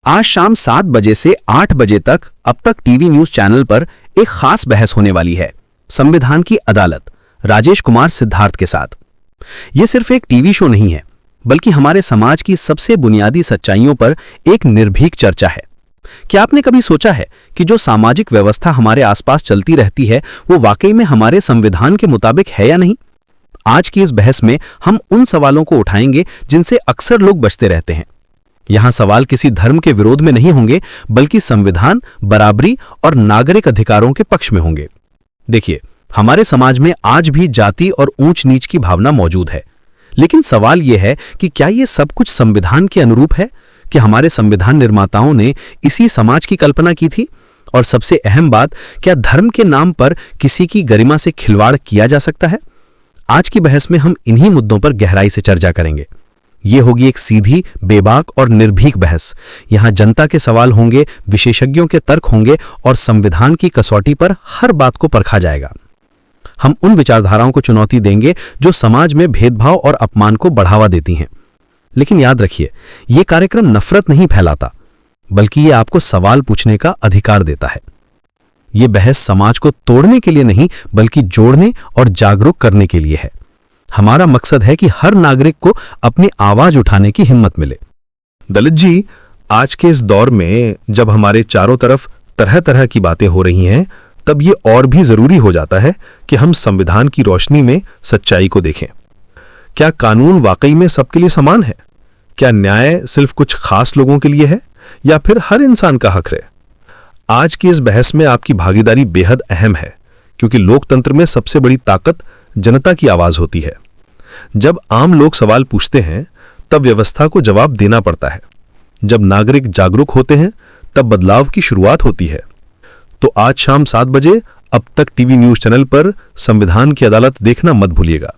आज शाम 7 बजे से 8 बजे तक अब तक टीवी न्यूज चैनल पर एक खास बहस होने वाली है, संविधान की अदालत, राजेश कुमार सिद्धार्थ के साथ। यह सिर्फ एक टीवी शो नहीं है, बल्कि हमारे समाज की सबसे बुनियादी सच्चाइयों पर एक निर्भीक चर्चा है। क्या आपने कभी सोचा है कि जो सामाजिक व्यवस्था हमारे आसपास चलती रहती है, वो वाकई में हमारे संविधान के मुताबिक है या नहीं? आज की इस बहस में हम उन सवालों को उठाएंगे जिनसे अक्सर लोग बचते रहते हैं। यहां सवाल किसी धर्म के विरोध में नहीं होंगे, बल्कि संविधान, बराबरी और नागरिक अधिकारों के पक्ष में होंगे। देखिए, हमारे समाज में आज भी जाति और ऊंच नीच की भावना मौजूद है, लेकिन सवाल यह है कि क्या यह सब कुछ संविधान के अनुरूप है? कि हमारे संविधान निर्माताओं ने इसी समाज की कल्पना की थी? और सबसे अहम बात, क्या धर्म के नाम पर किसी की गरिमा से खिलवाड़ किया जा सकता है? आज की बहस में हम इन्हीं मुद्दों पर गहराई से चर्चा करेंगे। ये होगी एक सीधी, बेबाक और निर्भीक बहस। यहां जनता के सवाल होंगे, विशेषज्ञों के तर्क होंगे और संविधान की कसौटी पर हर बात को परखा जाएगा। हम उन विचारधाराओं को चुनौती देंगे जो समाज में भेदभाव और अपमान को बढ़ावा देती हैं। लेकिन याद रखिए, यह कार्यक्रम नफरत नहीं फैलाता, बल्कि यह आपको सवाल पूछने का अधिकार देता है। यह बहस समाज को तोड़ने के लिए नहीं, बल्कि जोड़ने और जागरूक करने के लिए है। हमारा मकसद है कि हर नागरिक को अपनी आवाज उठाने की हिम्मत मिले। दलित जी, आज के इस दौर में जब हमारे चारों तरफ तरह तरह की बातें हो रही हैं, तब ये और भी जरूरी हो जाता है कि हम संविधान की रोशनी में सच्चाई को देखें। क्या कानून वाकई में सबके लिए समान है? क्या न्याय सिर्फ कुछ खास लोगों के लिए है, या फिर हर इंसान का हक है? आज की इस बहस में आपकी भागीदारी बेहद अहम है, क्योंकि लोकतंत्र में सबसे बड़ी ताकत जनता की आवाज होती है। जब आम लोग सवाल पूछते हैं, तब व्यवस्था को जवाब देना पड़ता है। जब नागरिक जागरूक होते हैं, तब बदलाव की शुरुआत होती है। तो आज शाम 7 बजे अब तक टीवी न्यूज चैनल पर संविधान की अदालत देखना मत भूलिएगा।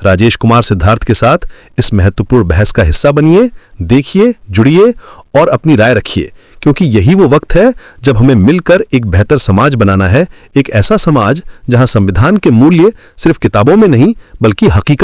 राजेश कुमार सिद्धार्थ के साथ इस महत्वपूर्ण बहस का हिस्सा बनिए, देखिए, जुड़िए और अपनी राय रखिए, क्योंकि यही वो वक्त है जब हमें मिलकर एक बेहतर समाज बनाना है। एक ऐसा समाज जहां संविधान के मूल्य सिर्फ किताबों में नहीं, बल्कि हकीकत